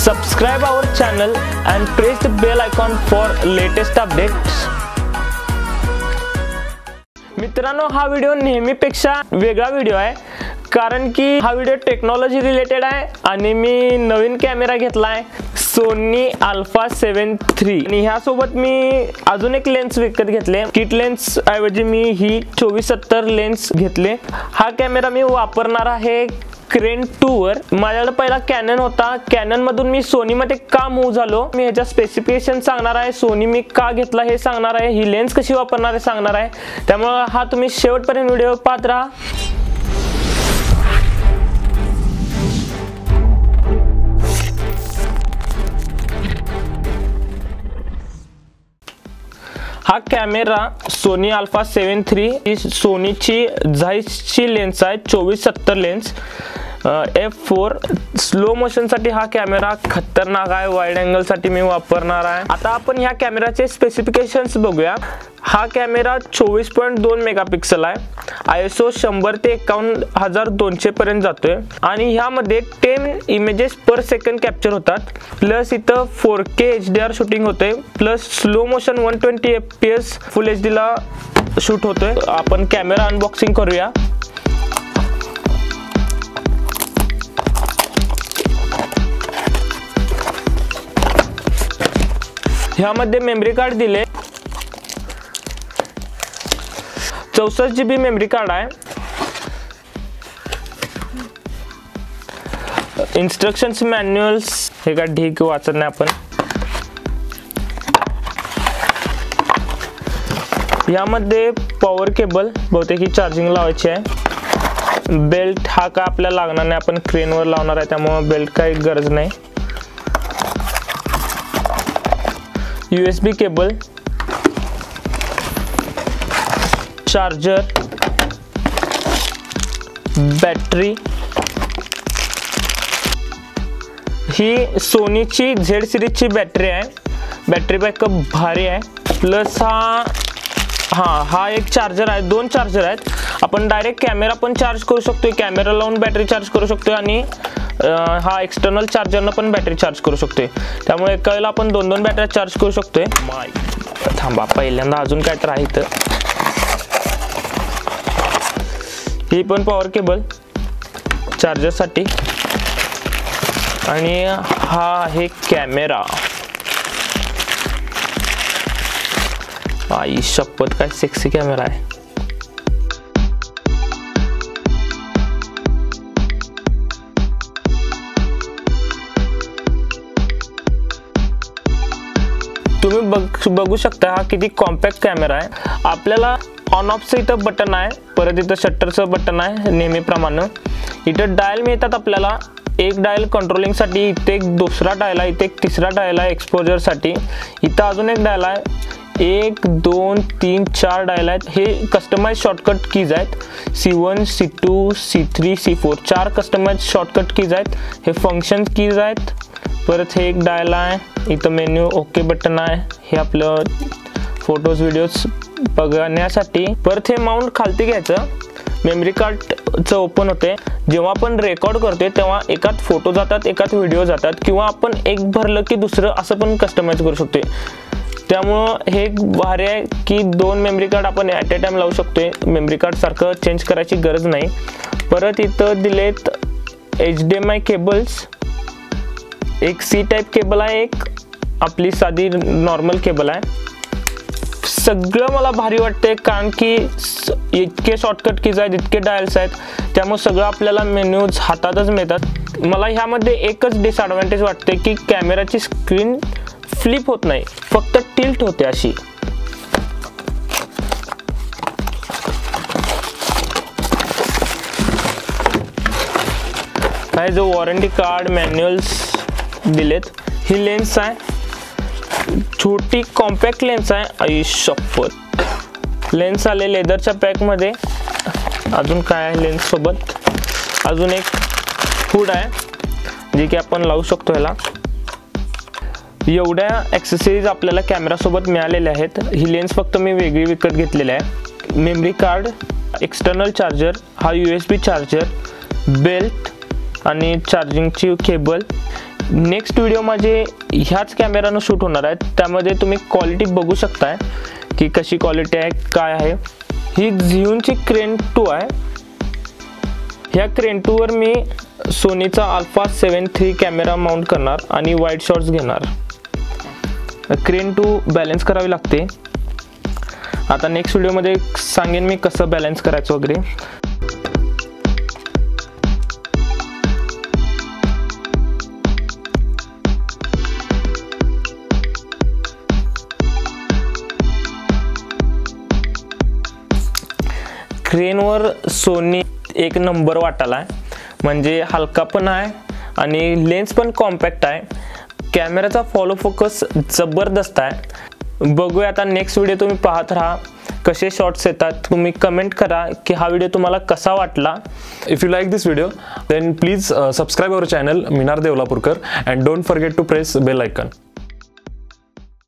Subscribe our channel and press the bell icon for latest updates. मित्रांनो, हा video नेहमीपेक्षा वेगळा व्हिडिओ आहे कारण की हा व्हिडिओ टेक्नॉलॉजी रिलेटेड आहे आणि मी नवीन कॅमेरा घेतलाय सोनी अल्फा 7 III आणि ह्या सोबत मी अजून एक लेन्स विकत घेतले. किट लेन्स ऐवजी मी ही 2470 लेन्स घेतले. हा कॅमेरा मी वापरणार आहे क्रेन 2 वर. माझ्याकडे पहिला कॅनन होता. कॅनन मधून मी सोनी मध्ये का मूव्ह झालो, मी ह्याच्या स्पेसिफिकेशन सांगणार आहे, सोनी मी का घेतला हे सांगणार आहे, ही लेन्स कशी वापरणार आहे सांगणार आहे. त्यामुळे हा तुम्ही शेवटपर्यंत व्हिडिओ पाहत राहा. हा कॅमेरा सोनी अल्फा 7 III ही सोनीची झाईसची लेन्स आहे, 2470 लेन्स f4. स्लो मोशन साठी हा कॅमेरा खतरनाक आहे. वाईड अँगल साठी मी वापरणार आहे. आता आपण ह्या कॅमेराचे स्पेसिफिकेशन्स बघूया. हा कॅमेरा 24.2 मेगापिक्सल आहे. ISO 100 ते 51200 पर्यंत जातोय आणि ह्यामध्ये 10 इमेजेस पर सेकंड कॅप्चर होतात. प्लस इथं 4K HDR शूटिंग होते. प्लस स्लो मोशन 120 FPS फुल HD ला शूट होतोय. आपण कॅमेरा अनबॉक्सिंग करूया. ह्यामध्ये मेमरी कार्ड दिले. 64 GB मेमरी कार्ड आहे. इन्स्ट्रक्शन्स मॅन्युअल्स हे का ढीक वाचत नाही आपण. यामध्ये पॉवर केबल बहुतेक चार्जिंग लावायची आहे. बेल्ट हा का आपल्याला लागणार नाही, आपण क्रेनवर लावणार आहे त्यामुळे बेल्ट काही गरज नाही. USB cable, charger, battery. ही सोनीची Z सिरीजची बॅटरी आहे. बॅटरी बॅकअप भारी आहे. प्लस हा एक चार्जर आहे. 2 चार्जर आहेत. आपण डायरेक्ट कॅमेरा पण चार्ज करू शकतो, कॅमेरा लावून बॅटरी चार्ज करू शकतो आणि हा एक्सटर्नल चार्जरनं पण बॅटरी चार्ज करू शकतोय. त्यामुळे एका वेळेला आपण 2 बॅटऱ्या चार्ज करू शकतोय. थांबा, पहिल्यांदा अजून काय तर आहे इथं. ही पण पॉवर केबल चार्जरसाठी आणि हा आहे कॅमेरा. आई शपथ, काय सेक्सी कॅमेरा आहे. तुम्ही बघू शकता हा किती कॉम्पॅक्ट कॅमेरा आहे. आपल्याला ऑन ऑफचं इथं बटन आहे, परत इथं शटरचं बटन आहे नेहमीप्रमाणे. इथं डायल मिळतात आपल्याला. एक डायल कंट्रोलिंगसाठी, इथे एक दुसरा डायल आहे, इथे एक तिसरा डायल आहे एक्सपोजरसाठी. इथं अजून एक डायल आहे. 1 2 3 4 डायल आहेत. हे कस्टमाइज शॉर्टकट कीज आहेत. C1 C2 C3 C4 4 customise shortcut keys आहेत. हे फंक्शन कीज आहेत. परत हे एक डायल आहे. इथं मेन्यू ओके बटन आहे. हे आपलं फोटोज व्हिडिओज बघण्यासाठी. परत हे माउंट खालती घ्यायचं. मेमरी कार्डचं ओपन होते. जेव्हा आपण रेकॉर्ड करतोय तेव्हा एकात फोटो जातात, एकात व्हिडिओ जातात, किंवा आपण एक भरलं की दुसरं असं पण कस्टमाइज करू शकतोय. त्यामुळं हे भारी आहे की 2 मेमरी कार्ड आपण ॲट अ टाइम लावू शकतोय. मेमरी कार्ड सारखं चेंज करायची गरज नाही. परत इथं दिलेत HDMI केबल्स. एक C टाईप केबल आहे, एक आपली साधी नॉर्मल केबल आहे. सगळं मला भारी वाटते कारण की इतके शॉर्टकट कीज आहेत, इतके डायल्स आहेत, त्यामुळे सगळं आपल्याला मेन्यूज हातातच मिळतात. मला ह्यामध्ये एकच डिसएडव्हान्टेज वाटते की कॅमेराची स्क्रीन फ्लिप होत नाही, फक्त टिल्ट होते अशी. काय जो वॉरंटी कार्ड मॅन्युअल्स दिलेत. ही लेन्स आहे, छोटी कॉम्पॅक्ट लेन्स आहे. आई शपथ, लेन्स आले लेदरच्या पॅकमध्ये. अजून काय आहे लेन्स सोबत? अजून एक हुड आहे जे की आपण लावू शकतो ह्याला. एवढ्या ॲक्सेसरीज आपल्याला कॅमेरासोबत मिळालेल्या आहेत. ही लेन्स फक्त मी वेगळी विकत घेतलेली आहे. मेमरी कार्ड, एक्सटर्नल चार्जर, हा USB चार्जर, बेल्ट आणि चार्जिंगची केबल. नेक्स्ट व्हिडिओ माझे ह्याच कॅमेरानं शूट होणार आहे, त्यामध्ये तुम्ही क्वालिटी बघू शकताय की कशी क्वालिटी आहे काय आहे। ही झियूनची क्रेन 2 आहे। ह्या क्रेन 2 वर मी सोनीचा अल्फा 7 III कॅमेरा माउंट करणार आणि वाईड शॉट्स घेणार। क्रेन 2 बॅलन्स करावी लागते। आता नेक्स्ट व्हिडिओमध्ये सांगेन मी कसं बॅलन्स करायचं वगैरे। क्रेनवर सोनी एक नंबर वाटाला आहे, म्हणजे हलका पण आहे आणि लेन्स पण कॉम्पॅक्ट आहे। कॅमेराचा फॉलो फोकस जबरदस्त आहे। बघूया आता नेक्स्ट व्हिडिओ तुम्ही पाहत राहा कसे शॉट्स येतात। तुम्ही कमेंट करा की हा व्हिडिओ तुम्हाला कसा वाटला। If you like this video, then please subscribe our channel Minar Devlapurkar and don't forget to press bell icon.